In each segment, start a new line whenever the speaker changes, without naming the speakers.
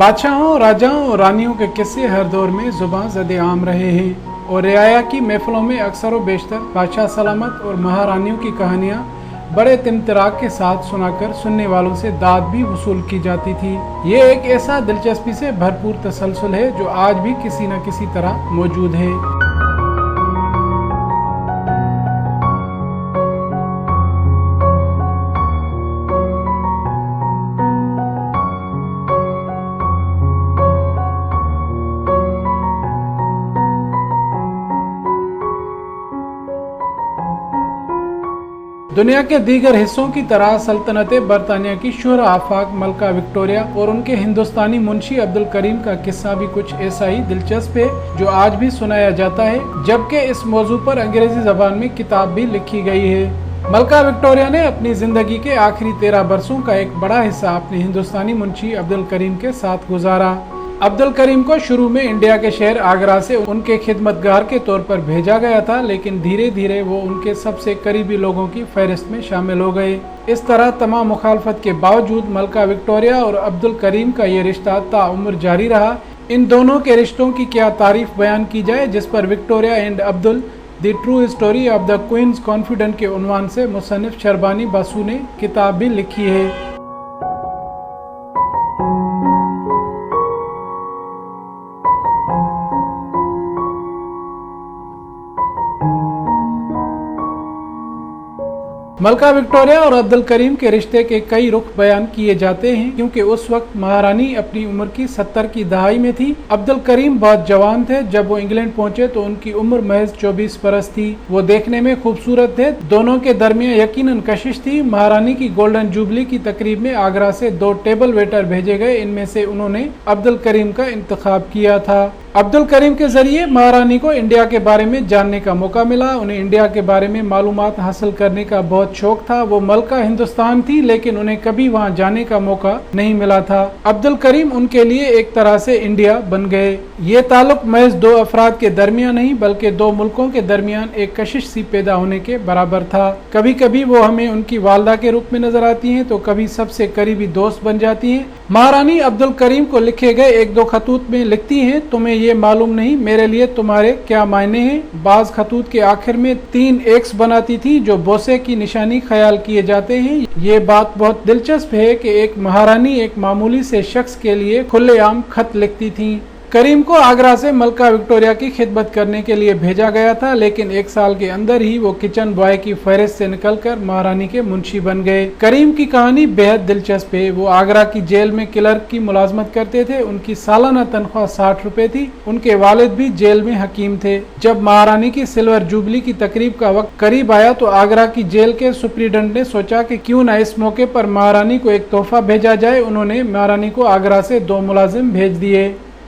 बादशाहों, राजाओं और रानियों के किस्से हर दौर में जुबान ज़दे आम रहे हैं और रियाया की महफिलों में अक्सर व बेशतर बादशाह सलामत और महारानियों की कहानियाँ बड़े तिमतराक के साथ सुनाकर सुनने वालों से दाद भी वसूल की जाती थी। ये एक ऐसा दिलचस्पी से भरपूर तसलसल है जो आज भी किसी न किसी तरह मौजूद है। दुनिया के दीगर हिस्सों की तरह सल्तनत बरतानिया की शोहरा आफाक मलका विक्टोरिया और उनके हिंदुस्तानी मुंशी अब्दुल करीम का किस्सा भी कुछ ऐसा ही दिलचस्प है जो आज भी सुनाया जाता है, जबकि इस मौजू पर अंग्रेजी जबान में किताब भी लिखी गई है। मलका विक्टोरिया ने अपनी जिंदगी के आखिरी 13 बरसों का एक बड़ा हिस्सा अपने हिंदुस्तानी मुंशी अब्दुल करीम के साथ गुजारा। अब्दुल करीम को शुरू में इंडिया के शहर आगरा से उनके खिदमतगार के तौर पर भेजा गया था, लेकिन धीरे धीरे वो उनके सबसे करीबी लोगों की फहरिस्त में शामिल हो गए। इस तरह तमाम मुखालफत के बावजूद मलका विक्टोरिया और अब्दुल करीम का ये रिश्ता ताउम्र जारी रहा। इन दोनों के रिश्तों की क्या तारीफ बयान की जाए, जिस पर Victoria and Abdul the true story of the queen's confidant के उन्वान से मुसन्निफ शरबानी बासु ने किताब भी लिखी है। मलका विक्टोरिया और अब्दुल करीम के रिश्ते के कई रुख बयान किए जाते हैं, क्योंकि उस वक्त महारानी अपनी उम्र की 70 की दहाई में थी। अब्दुल करीम बहुत जवान थे। जब वो इंग्लैंड पहुंचे तो उनकी उम्र महज 24 बरस थी। वो देखने में खूबसूरत थे। दोनों के दरमियान यकीनन कशिश थी। महारानी की गोल्डन जुबली की तकरीब में आगरा से 2 टेबल वेटर भेजे गए। इनमें से उन्होंने अब्दुल करीम का इंतखाब किया था। अब्दुल करीम के जरिए महारानी को इंडिया के बारे में जानने का मौका मिला। उन्हें इंडिया के बारे में मालूमात हासिल करने का बहुत शौक था। वो मलका हिंदुस्तान थी, लेकिन उन्हें कभी वहां जाने का मौका नहीं मिला था। अब्दुल करीम उनके लिए एक तरह से इंडिया बन गए। ये ताल्लुक महज 2 अफराद के दरमियान नहीं, बल्कि 2 मुल्कों के दरमियान एक कशिश सी पैदा होने के बराबर था। कभी कभी वो हमें उनकी वालदा के रूप में नजर आती हैं, तो कभी सबसे करीबी दोस्त बन जाती हैं। महारानी अब्दुल करीम को लिखे गए 1-2 खतूत में लिखती हैं, तुम्हें ये मालूम नहीं मेरे लिए तुम्हारे क्या मायने हैं। बाज खतूत के आखिर में 3 एक्स बनाती थी जो बोसे की निशानी ख्याल किए जाते हैं। ये बात बहुत दिलचस्प है कि एक महारानी एक मामूली से शख्स के लिए खुलेआम खत लिखती थी। करीम को आगरा से मलका विक्टोरिया की खिदमत करने के लिए भेजा गया था, लेकिन 1 साल के अंदर ही वो किचन बॉय की फहरिस्त से निकलकर महारानी के मुंशी बन गए। करीम की कहानी बेहद दिलचस्प है। वो आगरा की जेल में क्लर्क की मुलाजमत करते थे। उनकी सालाना तनख्वाह 60 रुपए थी। उनके वालिद भी जेल में हकीम थे। जब महारानी की सिल्वर जुबली की तकरीब का वक्त करीब आया तो आगरा की जेल के सुप्रीडेंट ने सोचा कि क्यों न इस मौके पर महारानी को एक तोहफा भेजा जाए। उन्होंने महारानी को आगरा से 2 मुलाजिम भेज दिए।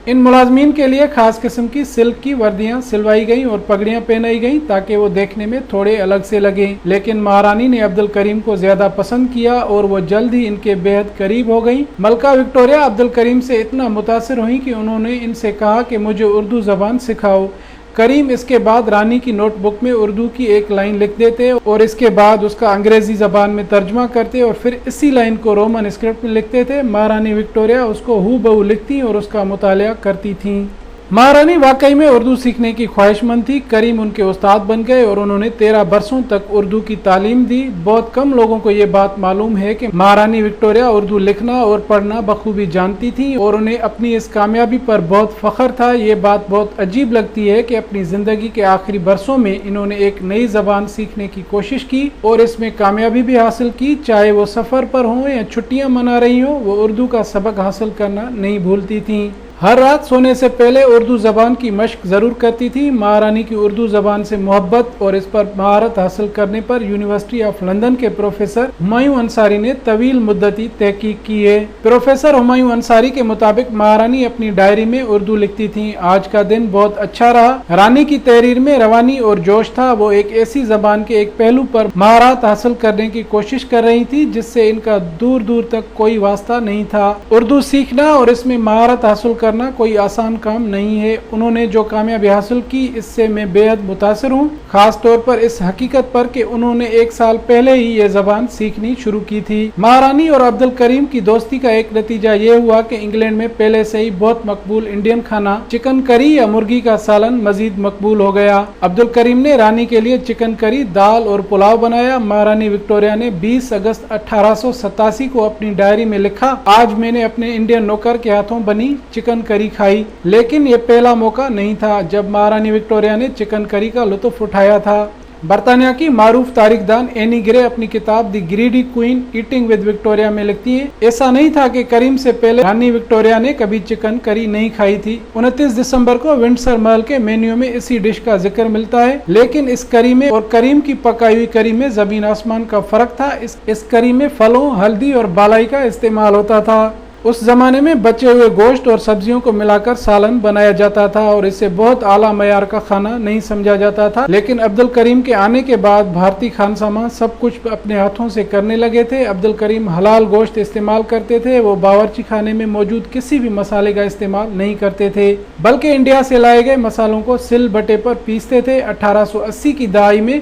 इन मुलाजमीन के लिए खास किस्म की सिल्क की वर्दियां सिलवाई गईं और पगड़ियां पहनाई गईं ताकि वो देखने में थोड़े अलग से लगें। लेकिन महारानी ने अब्दुल करीम को ज्यादा पसंद किया और वो जल्द ही इनके बेहद करीब हो गईं। मलका विक्टोरिया अब्दुल करीम से इतना मुतासिर हुई कि उन्होंने इनसे कहा कि मुझे उर्दू जबान सिखाओ। करीम इसके बाद रानी की नोटबुक में उर्दू की एक लाइन लिख देते और इसके बाद उसका अंग्रेजी जबान में तर्जमा करते और फिर इसी लाइन को रोमन स्क्रिप्ट में लिखते थे। महारानी विक्टोरिया उसको हूबहू लिखती और उसका मुतालिया करती थीं। महारानी वाकई में उर्दू सीखने की ख्वाहिशमंद थी। करीम उनके उस्ताद बन गए और उन्होंने 13 बरसों तक उर्दू की तालीम दी। बहुत कम लोगों को ये बात मालूम है कि महारानी विक्टोरिया उर्दू लिखना और पढ़ना बखूबी जानती थी और उन्हें अपनी इस कामयाबी पर बहुत फख्र था। ये बात बहुत अजीब लगती है कि अपनी जिंदगी के आखिरी बरसों में इन्होंने एक नई जबान सीखने की कोशिश की और इसमें कामयाबी भी हासिल की। चाहे वो सफर पर हों या छुट्टियां मना रही हों, वो उर्दू का सबक हासिल करना नहीं भूलती थी। हर रात सोने से पहले उर्दू जबान की मश्क जरूर करती थी। महारानी की उर्दू जबान से मोहब्बत और इस पर महारत हासिल करने पर यूनिवर्सिटी ऑफ लंदन के प्रोफेसर हुमायूं अंसारी ने तवील मुद्दती तहकीक की है। प्रोफेसर हुमायूं अंसारी के मुताबिक महारानी अपनी डायरी में उर्दू लिखती थी। आज का दिन बहुत अच्छा रहा। रानी की तहरीर में रवानी और जोश था। वो एक ऐसी जबान के एक पहलू पर महारत हासिल करने की कोशिश कर रही थी जिससे इनका दूर दूर तक कोई वास्ता नहीं था। उर्दू सीखना और इसमें महारत हासिल करना कोई आसान काम नहीं है। उन्होंने जो कामयाबी हासिल की इससे मैं बेहद मुतासिर हूँ, खास तौर पर इस हकीकत पर कि उन्होंने 1 साल पहले ही ये जबान सीखनी शुरू की थी। महारानी और अब्दुल करीम की दोस्ती का एक नतीजा ये हुआ कि इंग्लैंड में पहले से ही बहुत मकबूल इंडियन खाना चिकन करी या मुर्गी का सालन मजीद मकबूल हो गया। अब्दुल करीम ने रानी के लिए चिकन करी, दाल और पुलाव बनाया। महारानी विक्टोरिया ने 20 अगस्त 1887 को अपनी डायरी में लिखा, आज मैंने अपने इंडियन नौकर के हाथों बनी चिकन करी खाई। लेकिन ये पहला मौका नहीं था जब महारानी विक्टोरिया ने चिकन करी का लुत्फ उठाया था। बरतानिया की मारूफ तारीखदान एनी ग्रे अपनी किताब the greedy queen eating with Victoria में लिखती है, ऐसा नहीं था कि करीम से पहले रानी विक्टोरिया ने कभी चिकन करी नहीं खाई थी। 29 दिसंबर को विंडसर महल के मेन्यू में इसी डिश का जिक्र मिलता है, लेकिन इस करी में और करीम की पकाई हुई करी में जमीन आसमान का फर्क था। इस करी में फलों, हल्दी और बालाई का इस्तेमाल होता था। उस जमाने में बचे हुए गोश्त और सब्जियों को मिलाकर सालन बनाया जाता था और इसे बहुत आला मयार का खाना नहीं समझा जाता था। लेकिन अब्दुल करीम के आने के बाद भारतीय खानसामा सब कुछ अपने हाथों से करने लगे थे। अब्दुल करीम हलाल गोश्त इस्तेमाल करते थे। वो बावर्ची खाने में मौजूद किसी भी मसाले का इस्तेमाल नहीं करते थे, बल्कि इंडिया से लाए गए मसालों को सिल बटे पर पीसते थे। 1880 की दहाई में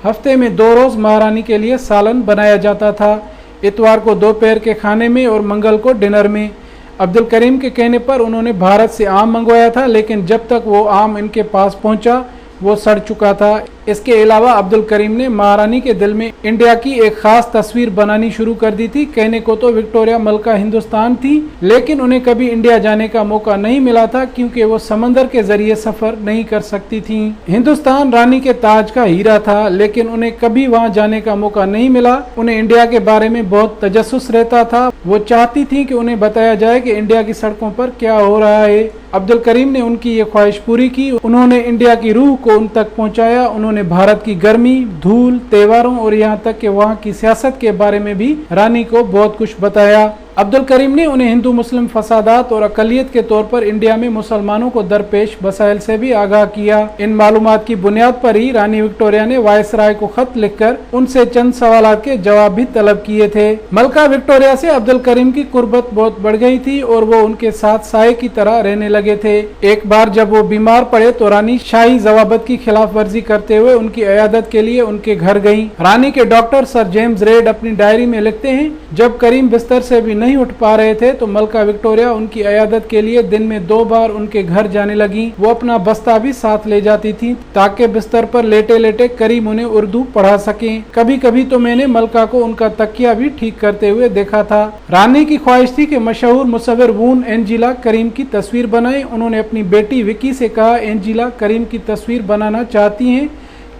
हफ्ते में 2 रोज महारानी के लिए सालन बनाया जाता था, इतवार को दोपहर के खाने में और मंगल को डिनर में। अब्दुल करीम के कहने पर उन्होंने भारत से आम मंगवाया था, लेकिन जब तक वो आम इनके पास पहुंचा वो सड़ चुका था। इसके अलावा अब्दुल करीम ने महारानी के दिल में इंडिया की एक खास तस्वीर बनानी शुरू कर दी थी। कहने को तो विक्टोरिया मलका हिंदुस्तान थी, लेकिन उन्हें कभी इंडिया जाने का मौका नहीं मिला था क्योंकि वो समंदर के जरिए सफर नहीं कर सकती थी। हिंदुस्तान रानी के ताज का हीरा था, लेकिन उन्हें कभी वहाँ जाने का मौका नहीं मिला। उन्हें इंडिया के बारे में बहुत तजस्सुस रहता था। वो चाहती थी कि उन्हें बताया जाए कि इंडिया की सड़कों पर क्या हो रहा है। अब्दुल करीम ने उनकी ये ख्वाहिश पूरी की। उन्होंने इंडिया की रूह को उन तक पहुंचाया। उन्होंने भारत की गर्मी, धूल, त्योहारों और यहाँ तक कि वहाँ की सियासत के बारे में भी रानी को बहुत कुछ बताया। अब्दुल करीम ने उन्हें हिंदू मुस्लिम फसादात और अकलियत के तौर पर इंडिया में मुसलमानों को दरपेश मसाइल से भी आगाह किया। इन मालूमात की बुनियाद पर ही रानी विक्टोरिया ने वायसराय को खत लिखकर उनसे चंद सवालात के जवाब भी तलब किए थे। मलका विक्टोरिया से अब्दुल करीम की कुर्बत बहुत बढ़ गई थी और वो उनके साथ साये की तरह रहने लगे थे। एक बार जब वो बीमार पड़े तो रानी शाही जवाबत की खिलाफ वर्जी करते हुए उनकी इयादत के लिए उनके घर गयी। रानी के डॉक्टर सर जेम्स रेड अपनी डायरी में लिखते हैं, जब करीम बिस्तर से भी नहीं उठ पा रहे थे तो मलका विक्टोरिया उनकी इयादत के लिए दिन में 2 बार उनके घर जाने लगी। वो अपना बस्ता भी साथ ले जाती थी ताकि बिस्तर पर लेटे लेटे करीम उन्हें उर्दू पढ़ा सकें। कभी कभी तो मैंने मलका को उनका तकिया भी ठीक करते हुए देखा था। रानी की ख्वाहिश थी कि मशहूर मुसव्विर वून एंजिला करीम की तस्वीर बनाए। उन्होंने अपनी बेटी विकी से कहा, एंजिला करीम की तस्वीर बनाना चाहती हैं,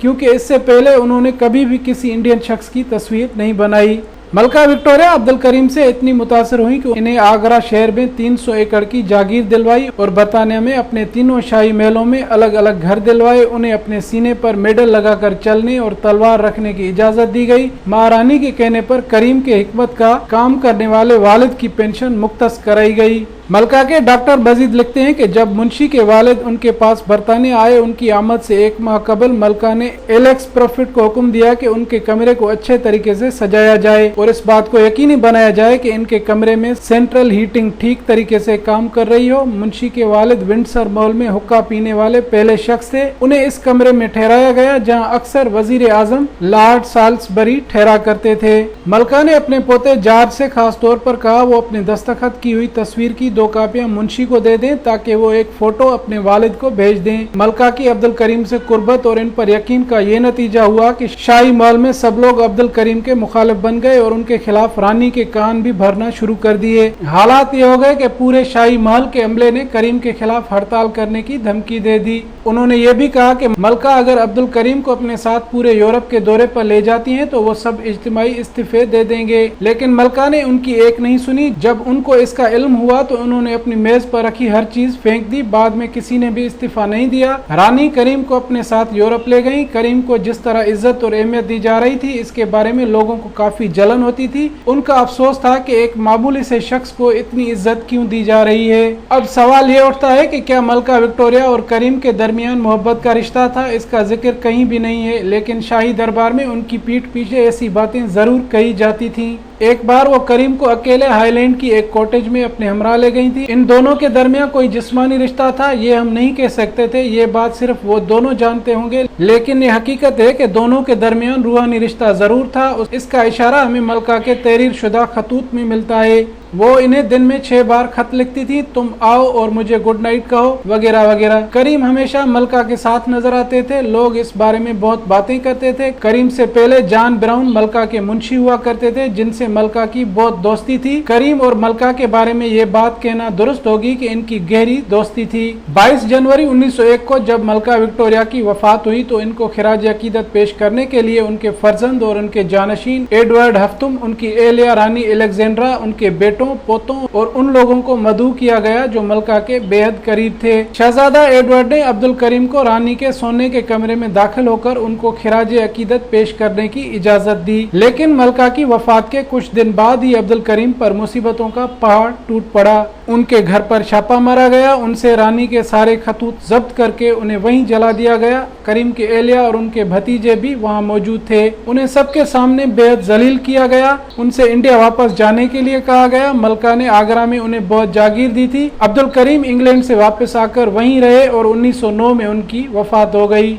क्योंकि इससे पहले उन्होंने कभी भी किसी इंडियन शख्स की तस्वीर नहीं बनाई। मलका विक्टोरिया अब्दुल करीम से इतनी मुतासर हुई कि इन्हें आगरा शहर में 300 एकड़ की जागीर दिलवाई और बरतानिया में अपने तीनों शाही महलों में अलग अलग घर दिलवाए। उन्हें अपने सीने पर मेडल लगाकर चलने और तलवार रखने की इजाजत दी गई। महारानी के कहने पर करीम के हिकमत का काम करने वाले वालिद की पेंशन मुख्तस कराई गई। मलका के डॉक्टर मजीद लिखते हैं कि जब मुंशी के वालिद उनके पास बरतानिया आए, उनकी आमद से 1 माह कबल मलका ने एलेक्स प्रॉफिट को हुक्म दिया कि उनके कमरे को अच्छे तरीके से सजाया जाए और इस बात को यकीनी बनाया जाए कि इनके कमरे में सेंट्रल हीटिंग ठीक तरीके से काम कर रही हो। मुंशी के वालिद विंडसर महल में हुक्का पीने वाले पहले शख्स थे। उन्हें इस कमरे में ठहराया गया जहाँ अक्सर वजीर आजम लॉर्ड साल्सबरी ठहरा करते थे। मलका ने अपने पोते जॉर्ज से खास तौर पर कहा वो अपने दस्तखत की हुई तस्वीर की 2 कापियां मुंशी को दे दें ताकि वो एक फोटो अपने वालिद को भेज दें। मलका की अब्दुल करीम से कुर्बत और इन पर यकीन का ये नतीजा हुआ कि शाही महल में सब लोग अब्दुल करीम के मुखालिफ बन गए और उनके खिलाफ रानी के कान भी भरना शुरू कर दिए। हालात ये हो गए कि पूरे शाही महल के अमले ने करीम के खिलाफ हड़ताल करने की धमकी दे दी। उन्होंने ये भी कहा कि मलका अगर अब्दुल करीम को अपने साथ पूरे यूरोप के दौरे पर ले जाती हैं तो वो सब इज्तिमाई इस्तीफे दे देंगे, लेकिन मलका ने उनकी एक नहीं सुनी। जब उनको इसका इल्म हुआ तो उन्होंने अपनी मेज पर रखी हर चीज फेंक दी। बाद में किसी ने भी इस्तीफा नहीं दिया। रानी करीम को अपने साथ यूरोप ले गई। करीम को जिस तरह इज्जत और अहमियत दी जा रही थी इसके बारे में लोगों को काफी जलन होती थी। उनका अफसोस था कि एक मामूली से शख्स को इतनी इज्जत क्यों दी जा रही है। अब सवाल ये उठता है कि क्या मलका विक्टोरिया और करीम के दरमियान मोहब्बत का रिश्ता था? इसका जिक्र कहीं भी नहीं है, लेकिन शाही दरबार में उनकी पीठ पीछे ऐसी बातें जरूर कही जाती थी। एक बार वो करीम को अकेले हाईलैंड की एक कॉटेज में अपने हमरा ले गई थी। इन दोनों के दरमियान कोई जिस्मानी रिश्ता था ये हम नहीं कह सकते थे, ये बात सिर्फ वो दोनों जानते होंगे, लेकिन ये हकीकत है कि दोनों के दरमियान रूहानी रिश्ता जरूर था। इसका इशारा हमें मलका के तहरीर शुदा खतूत में मिलता है। वो इन्हें दिन में 6 बार खत लिखती थी, तुम आओ और मुझे गुड नाइट कहो वगैरह वगैरह। करीम हमेशा मलका के साथ नजर आते थे, लोग इस बारे में बहुत बातें करते थे। करीम से पहले जॉन ब्राउन मलका के मुंशी हुआ करते थे, जिनसे मलका की बहुत दोस्ती थी। करीम और मलका के बारे में ये बात कहना दुरुस्त होगी कि इनकी गहरी दोस्ती थी। 22 जनवरी 1901 को जब मलका विक्टोरिया की वफात हुई तो इनको खिराज अकीदत पेश करने के लिए उनके फर्जंद और उनके जानशीन एडवर्ड हफ्तुम, उनकी एलिया रानी एलेक्जेंड्रा, उनके बेटों पोतों और उन लोगों को मदऊ किया गया जो मलका के बेहद करीब थे। शहजादा एडवर्ड ने अब्दुल करीम को रानी के सोने के कमरे में दाखिल होकर उनको खिराज अकीदत पेश करने की इजाजत दी, लेकिन मलका की वफात के कुछ दिन बाद ही अब्दुल करीम पर मुसीबतों का पहाड़ टूट पड़ा। उनके घर पर छापा मारा गया, उनसे रानी के सारे खतूत जब्त करके उन्हें वहीं जला दिया गया। करीम के एलिया और उनके भतीजे भी वहाँ मौजूद थे। उन्हें सबके सामने बेहद जलील किया गया। उनसे इंडिया वापस जाने के लिए कहा गया। मलका ने आगरा में उन्हें बहुत जागीर दी थी। अब्दुल करीम इंग्लैंड से वापस आकर वहीं रहे और 1909 में उनकी वफात हो गई।